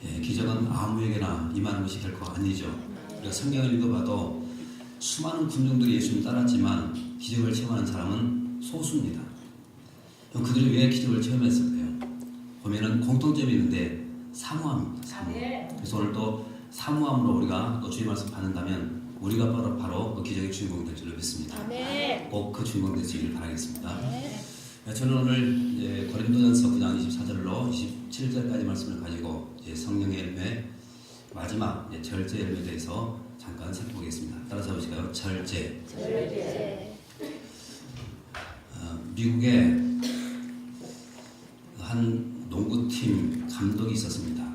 기적은 아무에게나 임하는 것이 결코 아니죠. 우리가 성경을 읽어봐도 수많은 군중들이 예수님 따랐지만 기적을 체험하는 사람은 소수입니다. 그럼 그들이 왜 기적을 체험했을까요? 보면은 공통점이 있는데 사모함입니다. 사모함. 그래서 오늘 또 사모함으로 우리가 또 주의 말씀 받는다면 우리가 바로 그 기적의 주인공이 될 줄로 믿습니다. 꼭 그 주인공 되시길 바라겠습니다. 저는 오늘 고린도전서 9장 24절로 27절까지 말씀을 가지고 성령의 열매 마지막 절제 열매에 대해서 잠깐 살펴보겠습니다. 따라서 보실까요? 절제. 미국에 한 농구팀 감독이 있었습니다.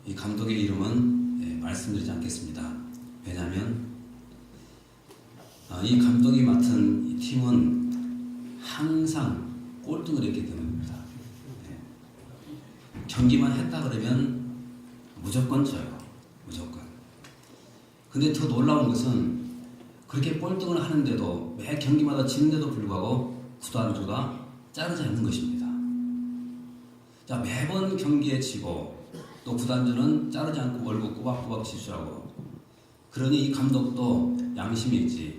이 감독의 이름은 말씀드리지 않겠습니다. 왜냐하면 이 감독이 맡은 이 팀은 항상 꼴등을 했기 때문입니다. 경기만 했다 그러면 무조건 져요. 무조건. 근데 더 놀라운 것은 그렇게 꼴등을 하는데도 매 경기마다 지는데도 불구하고 구단주가 자르지 않는 것입니다. 자, 매번 경기에 지고 또 구단주는 자르지 않고 월급 꼬박꼬박 지수하고, 그러니 이 감독도 양심이 있지.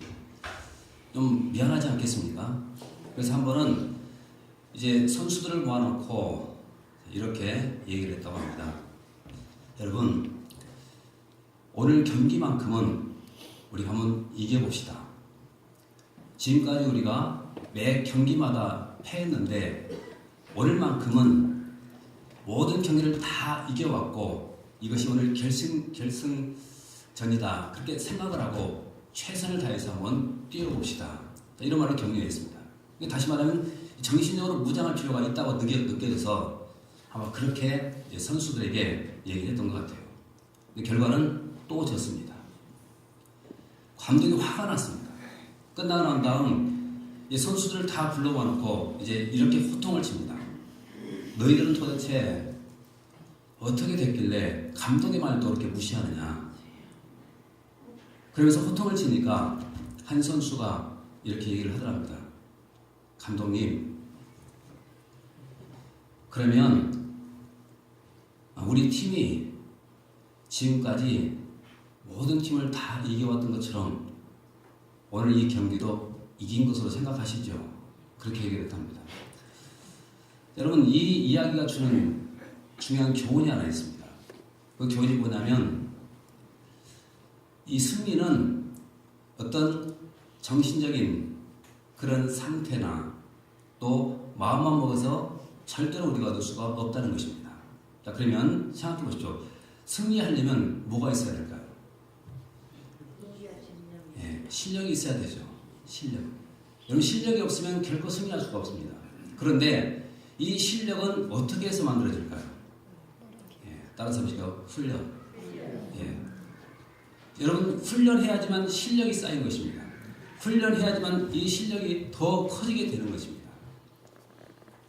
좀 미안하지 않겠습니까? 그래서 한 번은 이제 선수들을 모아놓고 이렇게 얘기를 했다고 합니다. 여러분, 오늘 경기만큼은 우리가 한번 이겨봅시다. 지금까지 우리가 매 경기마다 패했는데 오늘만큼은 모든 경기를 다 이겨왔고 이것이 오늘 결승전이다. 그렇게 생각을 하고 최선을 다해서 한번 뛰어봅시다. 이런 말을 격려했습니다. 다시 말하면 정신적으로 무장할 필요가 있다고 느껴져서 아마 그렇게 선수들에게 얘기했던 것 같아요. 근데 결과는 또 졌습니다. 감독이 화가 났습니다. 끝나고 난 다음 선수들을 다 불러와 놓고 이제 이렇게 호통을 칩니다. 너희들은 도대체 어떻게 됐길래 감독의 말도 그렇게 무시하느냐. 그러면서 호통을 치니까 한 선수가 이렇게 얘기를 하더랍니다. 감독님, 그러면 우리 팀이 지금까지 모든 팀을 다 이겨왔던 것처럼 오늘 이 경기도 이긴 것으로 생각하시죠? 그렇게 얘기를 했답니다. 여러분, 이 이야기가 주는 중요한 교훈이 하나 있습니다. 그 교훈이 뭐냐면 이 승리는 어떤 정신적인 그런 상태나 또 마음만 먹어서 절대로 우리가 얻을 수가 없다는 것입니다. 자, 그러면 생각해 보십시오. 승리하려면 뭐가 있어야 될까요? 실력이 있어야 되죠. 실력. 여러분, 실력이 없으면 결코 승리할 수가 없습니다. 그런데 이 실력은 어떻게 해서 만들어질까요? 따라서 보시죠. 훈련. 여러분, 훈련해야지만 실력이 쌓인 것입니다. 훈련해야지만 이 실력이 더 커지게 되는 것입니다.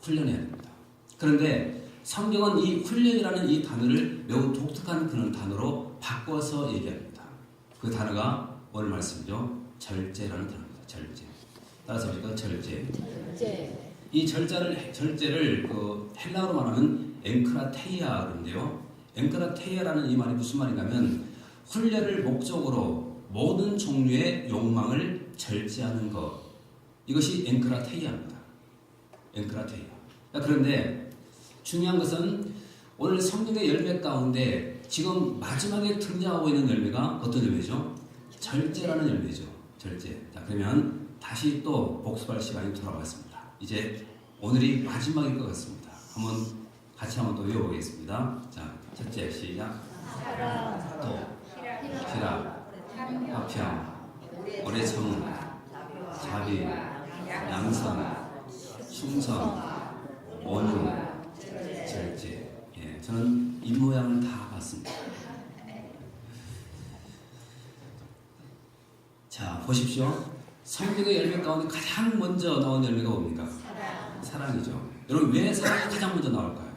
훈련해야 됩니다. 그런데 성경은 이 훈련이라는 이 단어를 매우 독특한 그런 단어로 바꿔서 얘기합니다. 그 단어가 오늘 말씀이죠. 절제라는 단어입니다. 절제. 따라서 보니까 절제. 이 절제를 그 헬라어로 말하면 엥크라테이아 그런데요. 엥크라테이아라는 이 말이 무슨 말인가면 훈련을 목적으로 모든 종류의 욕망을 절제하는 것. 이것이 엥크라테이아입니다. 엥크라테이아. 그런데 중요한 것은 오늘 성경의 열매 가운데 지금 마지막에 등장하고 있는 열매가 어떤 열매죠? 절제라는 열매죠. 절제. 자, 그러면 다시 또 복습할 시간이 돌아왔습니다. 이제 오늘이 마지막일 것 같습니다. 같이 한번 또 외워보겠습니다. 자, 첫째 시작. 희락, 화평, 오래 참음, 자비, 양선, 충성, 온유, 절제. 저는 이 모양을 다 봤습니다. 자, 보십시오. 성경의 열매 가운데 가장 먼저 나온 열매가 뭡니까? 사랑이죠. 여러분, 왜 사랑이 가장 먼저 나올까요?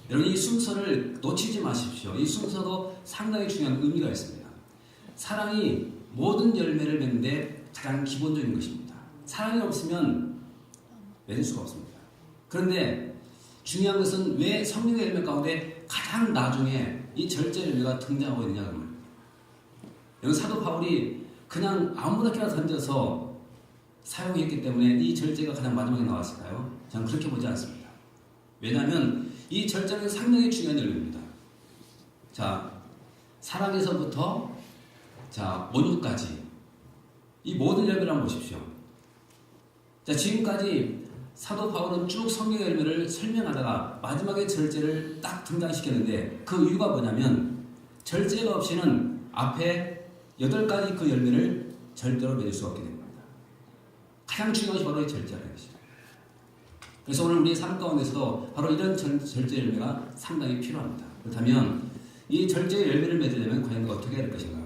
여러분, 이 순서를 놓치지 마십시오. 이 순서도 상당히 중요한 의미가 있습니다. 사랑이 모든 열매를 맺는데 가장 기본적인 것입니다. 사랑이 없으면 맺을 수가 없습니다. 그런데 중요한 것은 왜 성령의 열매 가운데 가장 나중에 이 절제 열매가 등장하고 있느냐 그러면 여기 사도 바울이 그냥 아무렇게나 던져서 사용했기 때문에 이 절제가 가장 마지막에 나왔을까요? 저는 그렇게 보지 않습니다. 왜냐하면 이 절제는 상당히 중요한 열매입니다. 자, 사랑에서부터 온유까지 이 모든 열매를 한번 보십시오. 자, 지금까지 사도 바울은 쭉 성경의 열매를 설명하다가 마지막에 절제를 딱 등장시켰는데 그 이유가 뭐냐면 절제가 없이는 앞에 8가지 그 열매를 절대로 맺을 수 없게 됩니다. 가장 중요한 것이 바로 이 절제라는 것이죠. 그래서 오늘 우리의 삶 가운데서도 바로 이런 절제 열매가 상당히 필요합니다. 그렇다면 이 절제의 열매를 맺으려면 과연 어떻게 해야 할 것인가?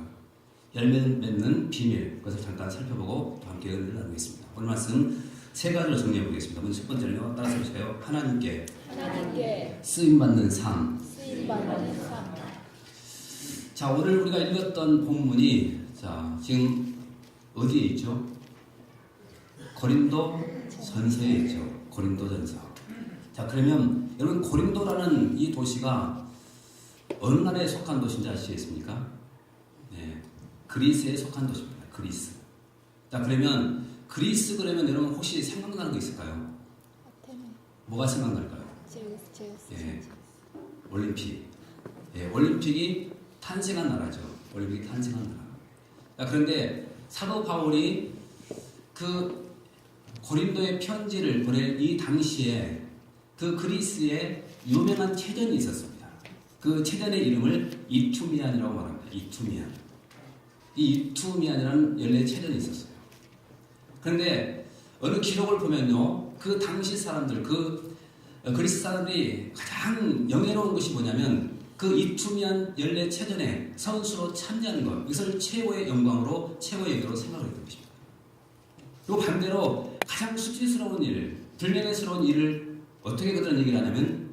열매를 맺는 비밀, 그것을 잠깐 살펴보고 또 함께 은혜를 나누겠습니다. 오늘 말씀 3가지로 정리해 보겠습니다. 먼저 첫 번째는요, 따라서 보세요. 하나님께 쓰임받는 삶. 자, 오늘 우리가 읽었던 본문이 지금 어디에 있죠? 고린도 전서에 있죠. 고린도 전서. 자, 그러면 여러분 고린도라는 이 도시가 어느 나라에 속한 도시인지 아시겠습니까? 네, 그리스에 속한 도시입니다. 그리스. 자, 그러면 그리스 그러면 여러분 혹시 생각나는 거 있을까요? 뭐가 생각날까요? 예, 올림픽. 예, 올림픽이 탄생한 나라죠. 올림픽이 탄생한 나라. 자, 그런데 사도 바울이 그 고린도의 편지를 보낼 이 당시에 그 그리스에 유명한 체전이 있었습니다. 그 체전의 이름을 이투미안이라고 말합니다. 이투미안. 이 이투미안이라는 연례 체전이 있었어요. 그런데 어느 기록을 보면요, 그 당시 사람들, 그 그리스 사람들이 가장 영예로운 것이 뭐냐면 그 이투미안 연례 체전에 선수로 참여하는 것, 이것을 최고의 영광으로, 최고의 예로 생각을 했던 것입니다. 그리고 반대로 가장 수치스러운 일, 불명예스러운 일을 어떻게 그들은 얘기를 하냐면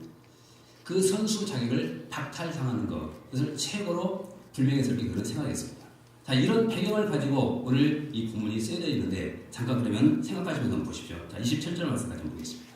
그 선수 자격을 박탈당하는 것, 그것을 최고로 불명예스럽게 그들은 생각했습니다. 자, 이런 배경을 가지고 오늘 이 본문이 쓰여져 있는데 잠깐 그러면 생각하시면서 한번 보십시오. 자, 27절 말씀까지 보겠습니다.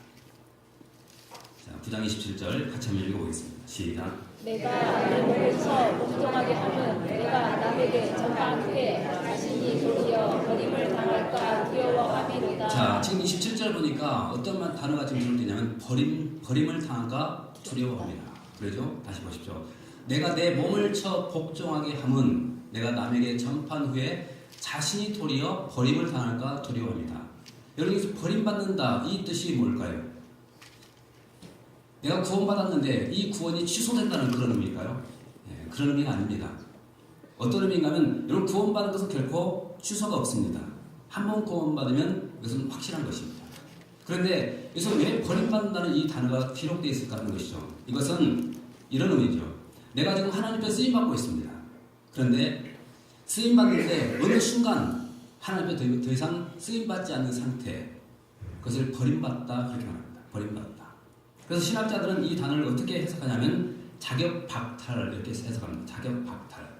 자, 9장 27절 같이 한번 읽어보겠습니다. 시작. 내가 내 몸을 쳐 복종하게 하면 내가 남에게 전파한 후에 자신이 도리어 버림을 당할까 두려워함이로다. 자, 지금 27절 보니까 어떤 단어가 지금 들어있냐면 버림을 당할까 두려워합니다. 그러죠? 다시 보십시오. 내가 내 몸을 쳐 복종하게 하면 내가 남에게 전파한 후에 자신이 도리어 버림을 당할까 두려워합니다. 여러분, 여기서 버림받는다, 이 뜻이 뭘까요? 내가 구원받았는데 이 구원이 취소된다는 그런 의미일까요? 네, 그런 의미가 아닙니다. 어떤 의미인가 하면 여러분, 구원받은 것은 결코 취소가 없습니다. 한 번 구원받으면 이것은 확실한 것입니다. 그런데 여기서 왜 버림받는다는 이 단어가 기록되어 있을까 하는 것이죠. 이것은 이런 의미죠. 내가 지금 하나님 앞에 쓰임받고 있습니다. 그런데 쓰임받는데 어느 순간 하나님 앞에 더 이상 쓰임받지 않는 상태, 그것을 버림받다 그렇게 말합니다. 버림받다. 그래서 신학자들은 이 단어를 어떻게 해석하냐면 자격 박탈 이렇게 해석합니다. 자격 박탈.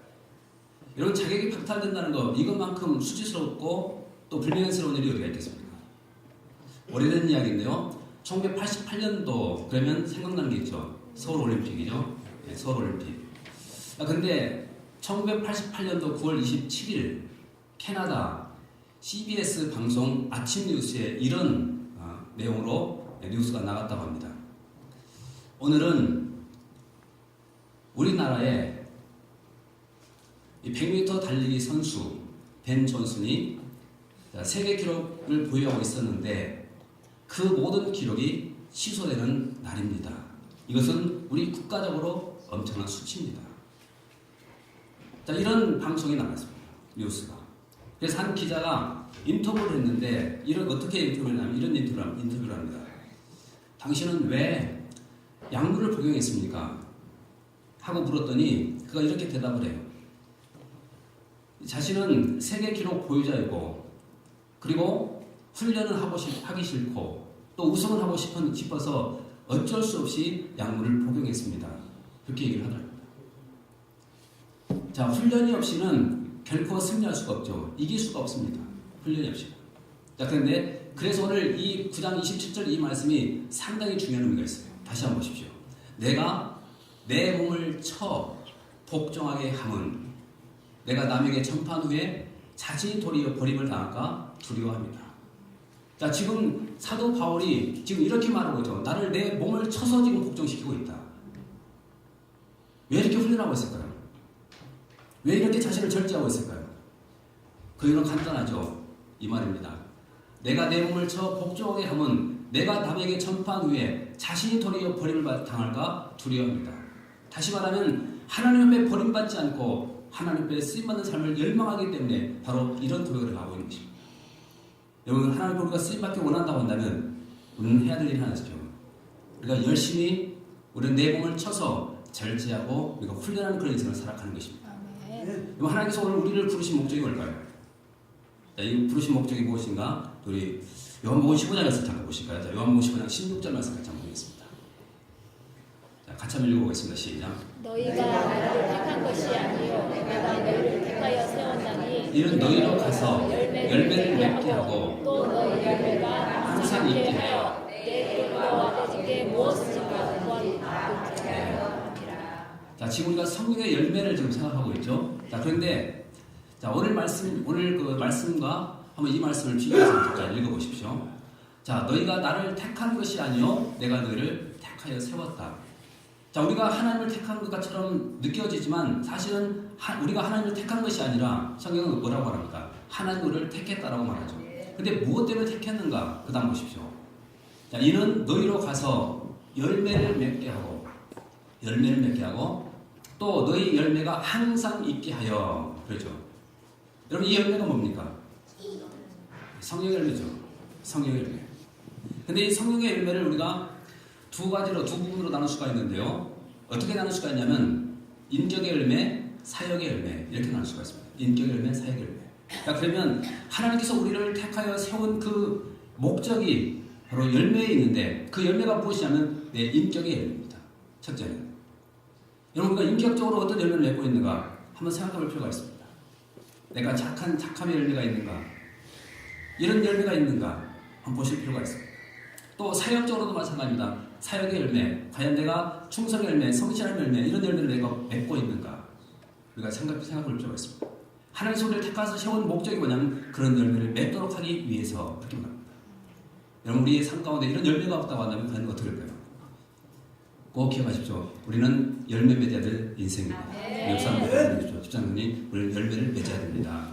여러분, 자격이 박탈된다는 거, 이것만큼 수치스럽고 또 불명예스러운 일이 어디가 있겠습니까? 오래된 이야기인데요. 1988년도 그러면 생각나는 게 있죠. 서울올림픽이죠. 네, 서울올림픽. 근데 1988년도 9월 27일 캐나다 CBS 방송 아침 뉴스에 이런 내용으로 뉴스가 나갔다고 합니다. 오늘은 우리나라의 100m 달리기 선수 벤 존슨이 세계 기록을 보유하고 있었는데 그 모든 기록이 취소되는 날입니다. 이것은 우리 국가적으로 엄청난 수치입니다. 자, 이런 방송이 나갔습니다. 뉴스가. 그래서 한 기자가 인터뷰를 했는데 어떻게 인터뷰를 하냐면 이런 인터뷰를 합니다. 당신은 왜 약물을 복용했습니까? 하고 물었더니 그가 이렇게 대답을 해요. 자신은 세계 기록 보유자이고 그리고 훈련을 하기 싫고 또 우승을 하고 싶어서 어쩔 수 없이 약물을 복용했습니다. 그렇게 얘기를 하더랍니다. 자, 훈련이 없이는 결코 승리할 수가 없죠. 이길 수가 없습니다. 훈련이 없이. 자, 그런데 그래서 오늘 이 9장 27절 이 말씀이 상당히 중요한 의미가 있어요. 다시 한번 보십시오. 내가 내 몸을 쳐 복종하게 함은 내가 남에게 전파한 후에 자신이 도리어 버림을 당할까 두려워합니다. 자, 지금 사도 바울이 지금 이렇게 말하고 있죠. 나를 내 몸을 쳐서 지금 복종시키고 있다. 왜 이렇게 훈련하고 있을까요? 왜 이렇게 자신을 절제하고 있을까요? 그 이유는 간단하죠. 이 말입니다. 내가 내 몸을 쳐 복종하게 함은 내가 남에게 전파한 후에 자신이 도리어 버림을 당할까 두려워합니다. 다시 말하면 하나님 앞에 버림받지 않고 하나님 앞에 쓰임받는 삶을 열망하기 때문에 바로 이런 고백을 하고 있는 것입니다. 여러분, 하나님 우리가 쓰임받기 원한다고 한다면 우리는 해야 될 일이 하나 있죠. 우리가 열심히 우리는 내 몸을 쳐서 절제하고 우리가 훈련하는 그런 인생을 살아가는 것입니다. 여러분, 하나님께서 오늘 우리를 부르신 목적이 뭘까요? 자, 이 부르신 목적이 무엇인가? 우리 요한복음 15장에서 잠깐 보실까요? 자, 요한복음 15장 16절 말씀 같이 한번 보겠습니다. 자, 같이 한번 읽어보겠습니다. 시작. 너희가 나를 택한 것이 아니요 내가 너희를 택하여 세웠나니 이는 너희로 가서 열매를 맺게 하고 또 너희 열매가 항상 있게 하여 내 이름으로 아버지께 무엇인가 구하리라. 자, 지금 우리가 성령의 열매를 지금 생각하고 있죠. 자, 그런데 자, 오늘 그 말씀과 한번 이 말씀을 비교해서 자, 읽어보십시오. 자, 너희가 나를 택한 것이 아니요 내가 너희를 택하여 세웠다. 자, 우리가 하나님을 택한 것처럼 느껴지지만 사실은 우리가 하나님을 택한 것이 아니라 성경은 뭐라고 말합니까? 하나님 우리를 택했다라고 말하죠. 근데 무엇 때문에 택했는가? 그 다음 보십시오. 자, 이는 너희로 가서 열매를 맺게 하고 또 너희 열매가 항상 있게 하여. 그렇죠. 여러분, 이 열매가 뭡니까? 성령의 열매죠. 성령의 열매. 근데 이 성령의 열매를 우리가 두 부분으로 나눌 수가 있는데요. 어떻게 나눌 수가 있냐면 인격의 열매, 사역의 열매 이렇게 나눌 수가 있습니다. 인격의 열매, 사역의 열매. 자, 그러면 하나님께서 우리를 택하여 세운 그 목적이 바로 열매에 있는데 그 열매가 무엇이냐면 내 인격의 열매입니다. 첫째는. 여러분, 우리가 인격적으로 어떤 열매를 맺고 있는가 한번 생각해 볼 필요가 있습니다. 내가 착함의 열매가 있는가, 이런 열매가 있는가 한번 보실 필요가 있습니다. 또 사역적으로도 마찬가지입니다. 사역의 열매, 과연 내가 충성의 열매, 성실한 열매 이런 열매를 내가 맺고 있는가 우리가 생각해 볼 필요가 있습니다. 하나님께서 우리를 택해서 세운 목적이 뭐냐면 그런 열매를 맺도록 하기 위해서 그렇게 말합니다. 여러분, 우리의 삶 가운데 이런 열매가 없다고 한다면 과연 어떻게 될까요? 꼭 기억하십시오. 우리는 열매 맺어야 될 인생입니다. 옆 사람들 보내주십시오. 집사님이 우리는 열매를 맺어야 됩니다.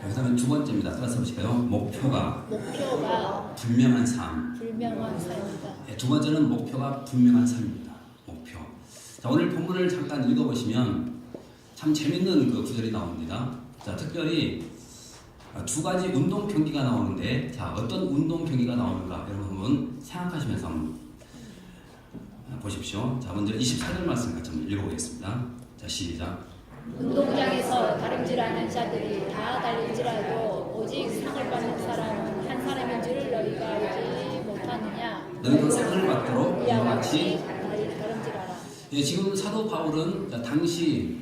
그 다음에 두 번째입니다. 따라서 보실까요? 목표가 분명한 삶. 네, 두 번째는 목표가 분명한 삶입니다. 목표. 자, 오늘 본문을 잠깐 읽어보시면 참 재밌는 그 구절이 나옵니다. 자, 특별히 두 가지 운동 경기가 나오는데, 자, 어떤 운동 경기가 나오는가 여러분 한번 생각하시면서 한번 보십시오. 자, 먼저 24절 말씀 같이 한번 읽어보겠습니다. 자, 시작. 운동장에서 다름질하는 자들이 다 달릴지라도 오직 상을 받는 사람은 한 사람인 줄을 너희가 알지 못하느냐. 너희도 상을 받도록 이와 같이 다름질하라. 예, 지금 사도 바울은 당시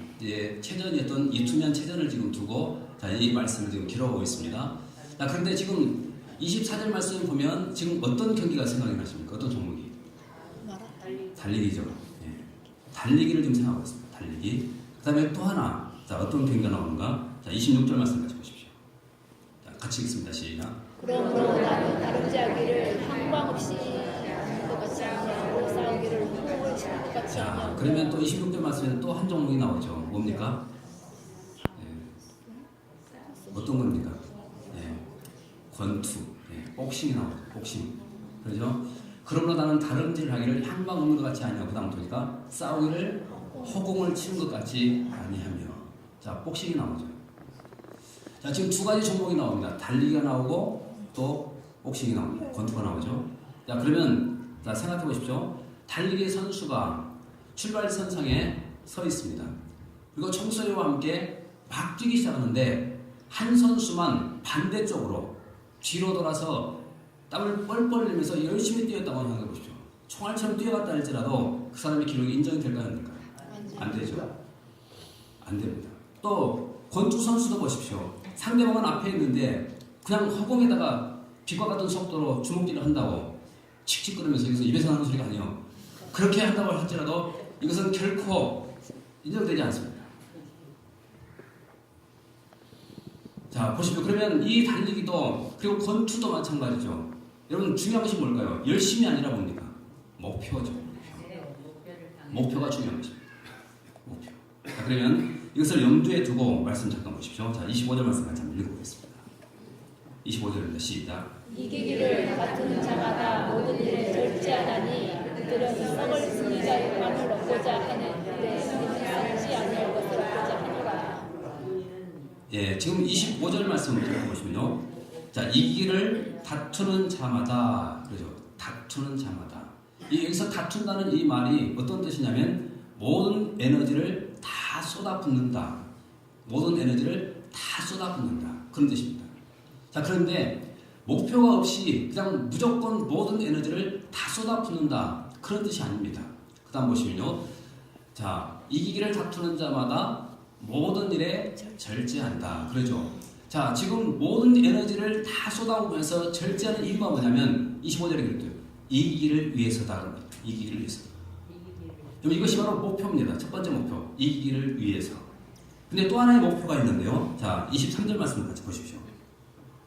체전이었던 이투면 체전을 지금 두고 이 말씀을 지금 기록하고 있습니다. 자, 그런데 지금 24절 말씀을 보면 지금 어떤 경기가 생각이 나십니까? 어떤 종목이? 달리기죠. 예. 달리기를 지금 생각하고 있습니다. 달리기. 그 다음에 또 하나, 자, 어떤 경기가 나오는가? 자, 26절 말씀 같이 보십시오. 자, 같이 읽습니다. 시작. 그러므로 나는 다름질하기를 항방 없이 하는 것 같이 아니하고 싸우기를 호흡을 치는 것 같이 자, 아니하고. 그러면 또 26절 말씀에는 또 한 종목이 나오죠. 뭡니까? 어떤 겁니까? 예, 권투, 복싱이 나오죠. 복싱. 그렇죠? 그러므로 나는 다름질하기를 향방 없는 것 같이 아니하고, 그 다음 보니까 싸우기를 허공을 치는 것 같이 아니하며. 자, 복싱이 나오죠. 자, 지금 두 가지 종목이 나옵니다. 달리기가 나오고 또 복싱이 나옵니다. 권투가 나오죠. 자, 그러면 자, 생각해 보십시오. 달리기 선수가 출발선상에 서 있습니다. 그리고 총소리와 함께 막 뛰기 시작하는데 한 선수만 반대쪽으로 뒤로 돌아서 땀을 뻘뻘 흘리면서 열심히 뛰었다고 생각해 보십시오. 총알처럼 뛰어갔다 할지라도 그 사람의 기록이 인정이 될까요? 안 될까요? 안 되죠. 안 됩니다. 또 권투 선수도 보십시오. 상대방은 앞에 있는데 그냥 허공에다가 빛과 같은 속도로 주먹질을 한다고 칙칙거리면서 이것은 입에서 나는 소리가 아니에요. 그렇게 한다고 할지라도 이것은 결코 인정되지 않습니다. 자, 보시면 그러면 이 달리기도 그리고 권투도 마찬가지죠. 여러분 중요한 것이 뭘까요? 열심이 아니라 뭡니까? 목표죠. 목표가 중요한 것입니다. 목표. 자, 그러면 이것을 염두에 두고 말씀 잠깐 보십시오. 자, 25절 말씀 같이 한번 읽어보겠습니다. 25절입니다. 시작. 이기기를 다투는 자마다 모든 일에 절제하나니 그들은 썩을 승리자의 관을 얻고자 하는데 썩지 아니할 것을 얻고자 하노라. 예, 지금 25절 말씀을 읽어보시면요. 자, 이기기를 다투는 자마다, 그죠? 다투는 자마다. 여기서 다툰다는 이 말이 어떤 뜻이냐면 모든 에너지를 다 쏟아붓는다. 모든 에너지를 다 쏟아붓는다. 그런 뜻입니다. 자, 그런데 목표가 없이 그냥 무조건 모든 에너지를 다 쏟아붓는다. 그런 뜻이 아닙니다. 그 다음 보시면요. 자, 이기기를 다투는 자마다 모든 일에 절제한다. 그러죠. 자, 지금 모든 에너지를 다 쏟아부으면서 절제하는 이유가 뭐냐면 25절에 그랬대요. 이기기를 위해서다. 이기기를 위해서. 그럼 이것이 바로 목표입니다. 첫 번째 목표. 이기기를 위해서. 근데 또 하나의 목표가 있는데요. 자, 23절 말씀을 같이 보십시오.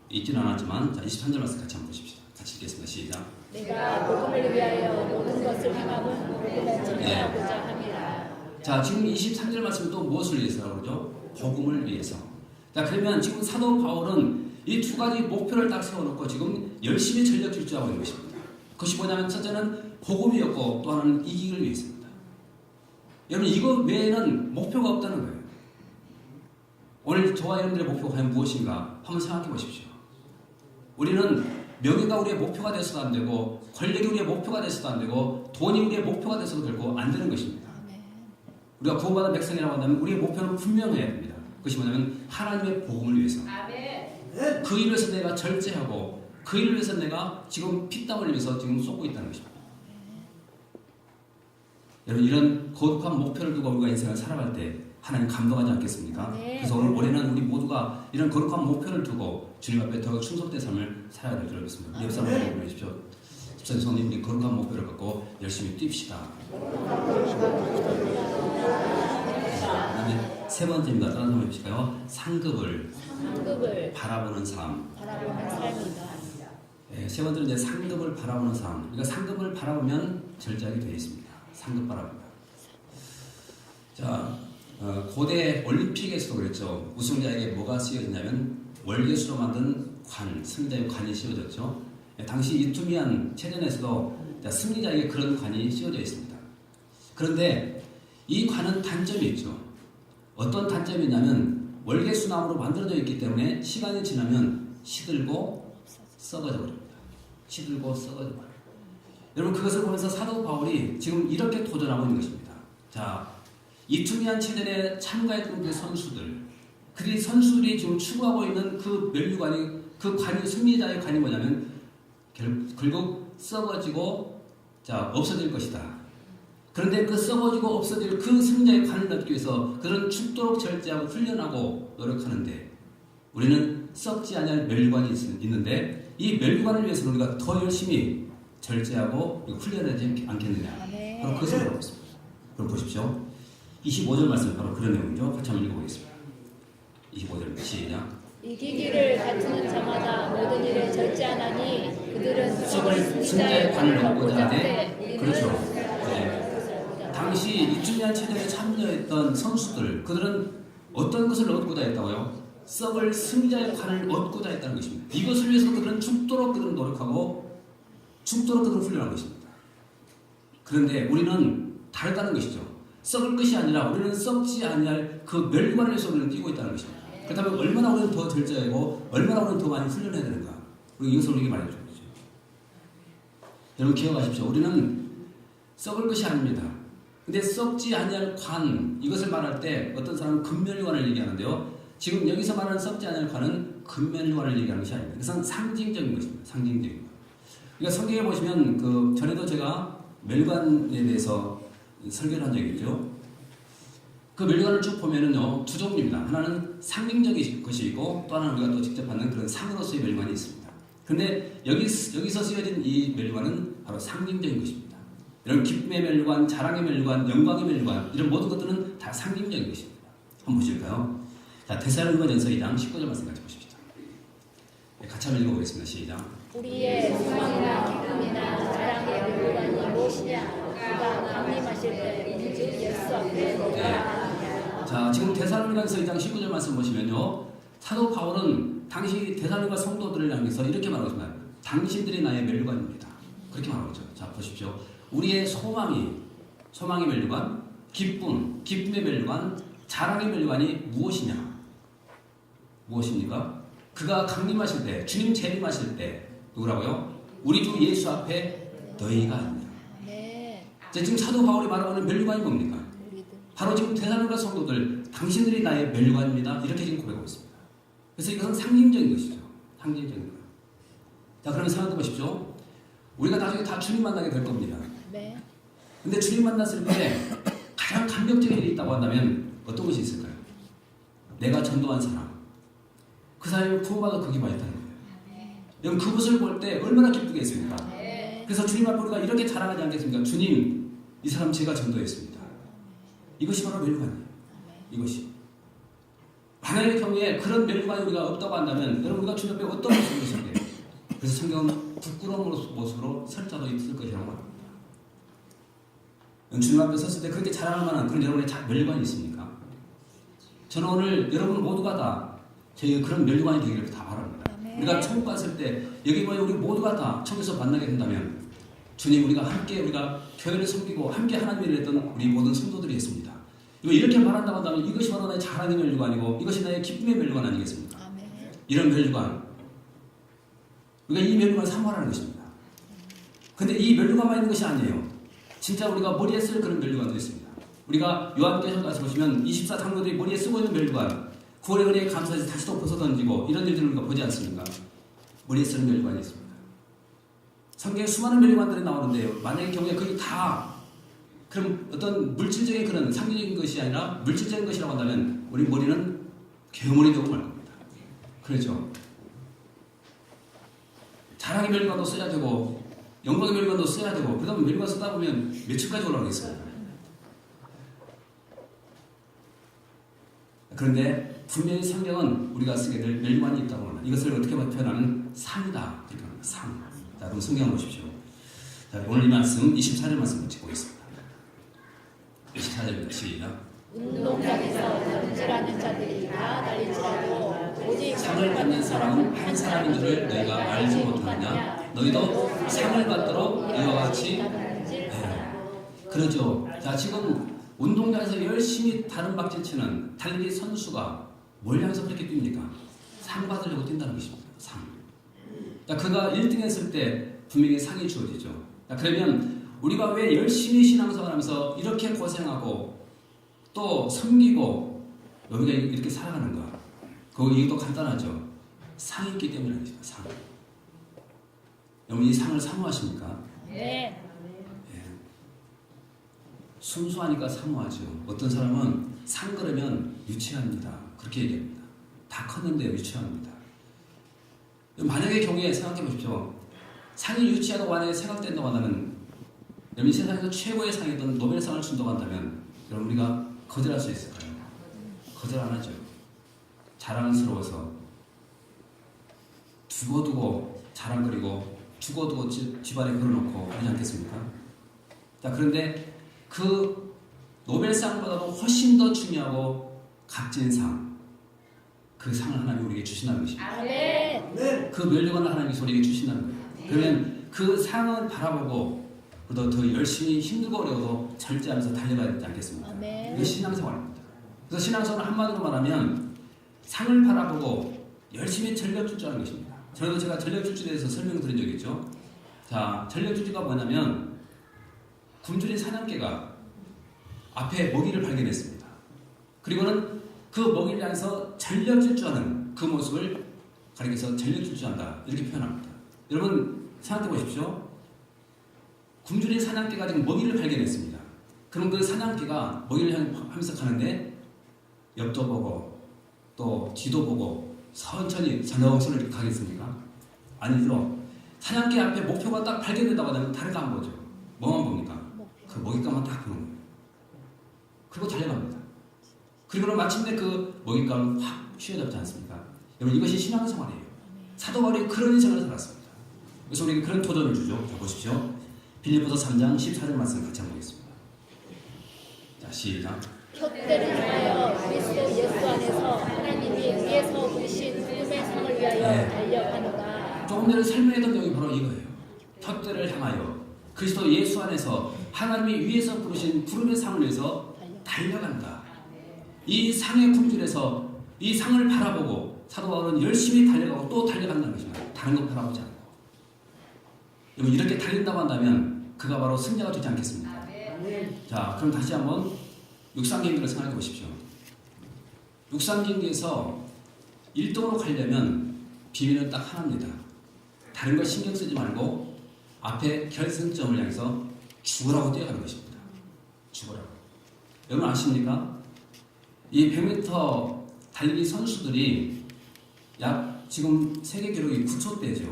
있지는 않았지만, 자, 23절 말씀 같이 한번 보십시오. 같이 읽겠습니다. 시작. 내가 복음을 위하여 모든 것을 행함은 복음을 전하고자 함이라. 자, 지금 23절 말씀은 또 무엇을 위해서라고 그러죠? 복음을 위해서. 자, 그러면 지금 사도 바울은 이 두 가지 목표를 딱 세워놓고 지금 열심히 전력 질주하고 있는 것입니다. 그것이 뭐냐면 첫째는 복음이었고 또 하나는 이기기를 위해서입니다. 여러분 이거 외에는 목표가 없다는 거예요. 오늘 저와 여러분들의 목표가 과연 무엇인가 한번 생각해 보십시오. 우리는 명예가 우리의 목표가 돼서도 안 되고 권력이 우리의 목표가 돼서도 안 되고 돈이 우리의 목표가 돼서도 결코 안 되는 것입니다. 우리가 구원받은 백성이라고 한다면 우리의 목표는 분명해야 됩니다. 그것이 뭐냐면 하나님의 복음을 위해서. 그 일을 위해서 내가 절제하고 그 일을 위해서 내가 지금 피땀 흘리면서 지금 쏟고 있다는 것입니다. 여러분 이런 거룩한 목표를 두고 우리가 인생을 살아갈 때 하나님 감동하지 않겠습니까? 그래서 오늘 올해는 우리 모두가 이런 거룩한 목표를 두고 주님 앞에 더 충성된 삶을 살아야 될 줄 믿습니다. 옆 사람을 보내십시오. 집사님 손님 우리 거룩한 목표를 갖고 열심히 뛰읍시다. 세 번째입니다. 다른 사람 해보실까요? 상급을 바라보는 삶. 삶이다. 네, 세 번째는 이제 상급을 바라보는 삶. 그러니까 상급을 바라보면 절제하게 되어 있습니다. 상급 바라본다. 자, 고대 올림픽에서도 그랬죠. 우승자에게 뭐가 씌워졌냐면 월계수로 만든 관, 승자의 관이 씌워졌죠. 네, 당시 이투미안 체전에서도 승리자에게 그런 관이 씌워져 있습니다. 그런데 이 관은 단점이 있죠. 어떤 단점이 있냐면 월계수나무로 만들어져 있기 때문에 시간이 지나면 시들고 썩어져 버립니다. 시들고 썩어져 버립니다. 여러분 그것을 보면서 사도 바울이 지금 이렇게 도전하고 있는 것입니다. 자, 이투미안 체전에 참가했던 그 선수들, 그 선수들이 지금 추구하고 있는 그 면류관이, 그 관이, 승리자의 관이 뭐냐면 결국 썩어지고 자 없어질 것이다. 그런데 그 썩어지고 없어질 그 승자의 관을 얻기 위해서 그런 죽도록 절제하고 훈련하고 노력하는데 우리는 썩지 않을 멸관이 있는데 이 멸관을 위해서 우리가 더 열심히 절제하고 훈련하지 않겠느냐. 바로 그것을 말하고 있습니다. 그럼 보십시오. 25절 말씀 바로 그런 내용이죠. 같이 한번 읽어보겠습니다. 25절 시작. 이기기를 다투는 자마다 모든 일에 절제하나니 그들은 썩을 승자의 관을 얻고자 하되 그렇죠. 네. 당시 이투미안 체전에 참여했던 선수들 그들은 어떤 것을 얻고자 했다고요? 썩을 승자의 관을 얻고자 했다는 것입니다. 이것을 위해서 그들은 죽도록 그들은 노력하고 죽도록 그들은 훈련한 것입니다. 그런데 우리는 다르다는 것이죠. 썩을 것이 아니라 우리는 썩지 아니할 그 멸관을 위해서 우리는 뛰고 있다는 것입니다. 그렇다면 얼마나 우리는 더 절제하고 얼마나 우리는 더 많이 훈련해야 되는가? 우리 이것을 우리에게 말해주는 거죠. 여러분 기억하십시오. 우리는 썩을 것이 아닙니다. 근데 썩지 아니할 관, 이것을 말할 때 어떤 사람은 금멸관을 얘기하는데요. 지금 여기서 말하는 썩지 아니할 관은 금멸관을 얘기하는 것이 아닙니다. 그것은 상징적인 것입니다. 상징적인 것. 그러니까 성경에 보시면 그 전에도 제가 멸관에 대해서 설교를 한 적이 있죠. 그 멸관을 쭉 보면은요 두 종류입니다. 하나는 상징적인 것이 있고 또 하나는 우리가 또 직접 받는 그런 상으로서의 멸관이 있습니다. 그런데 여기서 쓰여진 이 멸관은 바로 상징적인 것입니다. 이런 기쁨의 멸류관, 자랑의 멸류관, 영광의 멸류관 이런 모든 것들은 다 상징적인 것입니다. 한번 보실까요? 자, 데살로니가전서 2장 19절 말씀 같이 보십시오. 네, 같이 한번 읽어보겠습니다. 시작. 우리의 소망이나 기쁨이나 자랑의 멸류관이 무엇이냐? 그가 강림하실 때 인주 예수 앞에 놓아라. 자, 지금 데살로니가전서 2장 19절 말씀 보시면요, 사도 바울은 당시 데살로니가 성도들을 향해서 이렇게 말하고 있습니다. 당신들이 나의 멸류관입니다. 그렇게 말하고 있죠. 자, 보십시오. 우리의 소망의 멸류관, 기쁨의 멸류관, 자랑의 멸류관이 무엇이냐? 무엇입니까? 그가 강림하실 때, 주님 재림하실 때 누구라고요? 우리 주 예수 앞에 너희가 아닙니다. 네. 자, 지금 사도 바울이 말하고 있는 멸류관이 뭡니까? 바로 지금 데살로니가 성도들, 당신들이 나의 멸류관입니다. 이렇게 지금 고백하고 있습니다. 그래서 이것은 상징적인 것이죠. 상징적인 것. 자, 그러면 생각해 보십시오. 우리가 나중에 다 주님 만나게 될 겁니다. 네. 근데 주님 만났을 때 가장 감격적인 일이 있다고 한다면 어떤 것이 있을까요? 내가 전도한 사람, 그 사람이 구원받아 거기 와 있다는 거예요. 여러분, 그것을 볼 때 얼마나 기쁘겠습니까? 그래서 주님 앞에 우리가 이렇게 자랑하지 않겠습니까? 주님, 이 사람 제가 전도했습니다. 이것이 바로 멸류관이에요. 이것이. 만약의 경우에 그런 멸류관이 우리가 없다고 한다면 여러분, 우리가 주님 앞에 어떤 모습으로 있을 거예요? 그래서 성경은 부끄러운 모습으로 설 자도 있을 것이라고 말합니다. 주님 앞에 섰을 때 그렇게 자랑할 만한 그런 여러분의 멸류관이 있습니까? 저는 오늘 여러분 모두가 다 저희 그런 멸류관이 되기를 다 바랍니다. 우리가 천국 갔을 때 여기 모여 우리 모두가 다 천국에서 만나게 된다면 주님, 우리가 함께 우리가 교회를 섬기고 함께 하나님 일을 했던 우리 모든 성도들이 있습니다. 이렇게 말한다고 한다면 이것이 바로 나의 자랑의 멸류관이고 이것이 나의 기쁨의 멸류관 아니겠습니까? 이런 멸류관, 우리가 이 멸류관을 사모하라는 것입니다. 근데 이 멸류관만 있는 것이 아니에요. 진짜 우리가 머리에 쓸 그런 멸류관도 있습니다. 우리가 요한계시록 가서 보시면 24장로들이 머리에 쓰고 있는 멸류관, 구원의 은혜에 감사해서 다시 또 벗어 던지고 이런 일들을 우리가 보지 않습니까? 머리에 쓰는 멸류관이 있습니다. 성경에 수많은 멸류관들이 나오는데요, 만약의 경우에 그게 다 그럼 어떤 물질적인 그런 상징적인 것이 아니라 물질적인 것이라고 한다면 우리 머리는 개머리 되고 말 겁니다. 그렇죠? 자랑의 멸류관도 써야 되고 영광의 멸류관도 써야 되고 그러다 보면 멸류관 쓰다 보면 몇 층까지 올라가겠어요. 그런데 분명히 성경은 우리가 쓰게 될 멸류관이 있다고 합니다. 이것을 어떻게 표현하는 상이다. 그렇게 합니다. 상. 자, 그럼 성경 보십시오. 자, 오늘 이 말씀 24절 말씀 같이 보겠습니다. 24절입니다. 시작. 운동장에서 던지라는 자들이 다 달릴지라도 오직 상을 받는 사람은 한 사람인 줄을 너희가 알지 못하느냐? 너희도 상을 받도록 이와 같이 그러죠. 자, 지금 운동장에서 열심히 다른 박질 치는 달리기 선수가 뭘 향해서 그렇게 뜁니까? 상 받으려고 뛴다는 것입니다. 상. 자, 그가 1등 했을 때 분명히 상이 주어지죠. 자, 그러면 우리가 왜 열심히 신앙생활하면서 이렇게 고생하고 또 섬기고 우리가 이렇게 살아가는가? 그 이유도 간단하죠. 상이 있기 때문입니다. 상. 여러분, 이 상을 사모하십니까? 네. 순수하니까 사모하죠. 어떤 사람은 상 그러면 유치합니다. 그렇게 얘기합니다. 다 컸는데 유치합니다. 만약의 경우에 생각해 보십시오. 상이 유치하다고 만약에 생각된다고 한다면 여러분, 이 세상에서 최고의 상이던 노벨상을 준다고 한다면 여러분, 우리가 거절할 수 있을까요? 거절 안 하죠. 자랑스러워서 두고두고 자랑거리고 두고두고 집안에 걸어놓고 그러지 않겠습니까? 자, 그런데 그 노벨상보다도 훨씬 더 중요하고 값진 상, 그 상을 하나님이 우리에게 주신다는 것입니다. 네. 그 멸류관을 하나님이 우리에게 주신다는 거예요. 그러면 그 상을 바라보고 더 열심히 힘들고 어려워도 절제하면서 달려가야 되지 않겠습니까? 이게 신앙생활입니다. 그래서 신앙생활을 한마디로 말하면 상을 바라보고 열심히 전력질주하는 것입니다. 저도 제가 전력질주에 대해서 설명을 드린 적이 있죠. 자, 전력질주가 뭐냐면 굶주린 사냥개가 앞에 먹이를 발견했습니다. 그리고는 그 먹이를 향해서 전력질주하는 그 모습을 가리켜서 전력질주한다 이렇게 표현합니다. 여러분 생각해 보십시오. 굶주린 사냥개가 지금 먹이를 발견했습니다. 그럼 그 사냥개가 먹이를 하면서 가는데 옆도 보고 또 뒤도 보고 천천히 이렇게 가겠습니까? 아니죠. 사냥개 앞에 목표가 딱 발견된다고 하면 다른 거 안 보죠. 뭐만 봅니까? 그 먹잇감만 딱 보는 거예요. 그리고 달려갑니다. 그리고 마침내 그 먹잇감은 확 휘어잡지 않습니까? 여러분 이것이 신앙생활이에요. 사도 바울이 그런 인생을 살았습니다. 그래서 우리에게 그런 도전을 주죠. 자 보십시오. 빌립보서 3장 14절 말씀 같이 한번 보겠습니다. 자 시작. 푯대를 향하여 그리스도 예수 안에서 하나님이 위에서 부르신 부름의 상을 위하여 달려가노라. 조금 전에 설명했던 내용이 바로 이거예요. 푯대를 향하여 그리스도 예수 안에서 하나님이 위에서 부르신 부름의 상을 위해서 달려간다. 이 상의 품질에서 이 상을 바라보고 사도 바울은 열심히 달려가고 또 달려간다는 것입니다. 다른 것 바라보지 않고. 여러분 이렇게 달린다고 한다면 그가 바로 승자가 되지 않겠습니까? 자 그럼 다시 한번 육상경기를 생각해 보십시오. 육상경기에서 1등으로 가려면 비밀은 딱 하나입니다. 다른 거 신경 쓰지 말고 앞에 결승점을 향해서 죽으라고 뛰어가는 것입니다. 죽으라고. 여러분 아십니까? 이 100m 달리기 선수들이 약 지금 세계 기록이 9초대죠.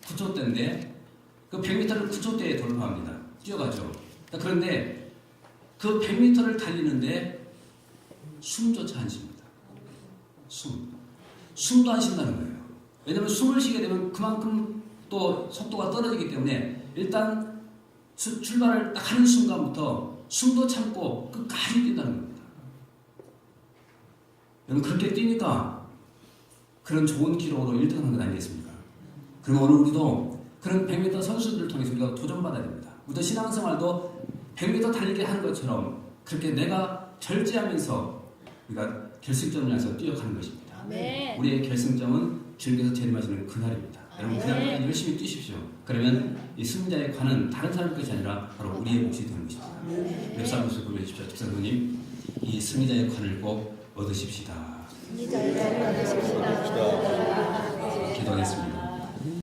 9초대인데 그 100m를 9초대에 돌파합니다. 뛰어가죠. 그런데 그 100m를 달리는데 숨조차 안 쉽니다. 숨도 안 쉰다는 거예요. 왜냐하면 숨을 쉬게 되면 그만큼 또 속도가 떨어지기 때문에 일단 출발을 딱 하는 순간부터 숨도 참고 끝까지 뛴다는 겁니다. 여러분 그렇게 뛰니까 그런 좋은 기록으로 1등하는 것 아니겠습니까? 그럼 오늘 우리도 그런 100m 선수들을 통해서 우리가 도전받아야 됩니다. 우리도 신앙생활도 100m 달리기 하는 것처럼 그렇게 내가 절제하면서 우리가 결승점을 향해서 뛰어가는 것입니다. 아멘. 우리의 결승점은 주님께서 재림하시는 그날입니다. 여러분 그날까지 열심히 뛰십시오. 그러면 이 승자의 관은 다른 사람 것이 아니라 바로 우리의 몫이 되는 것입니다. 랩사무소 고백해주십시오. 집사님 이 승리자의 관을 꼭 얻으십시다. 승리자의 관을 얻으십시다.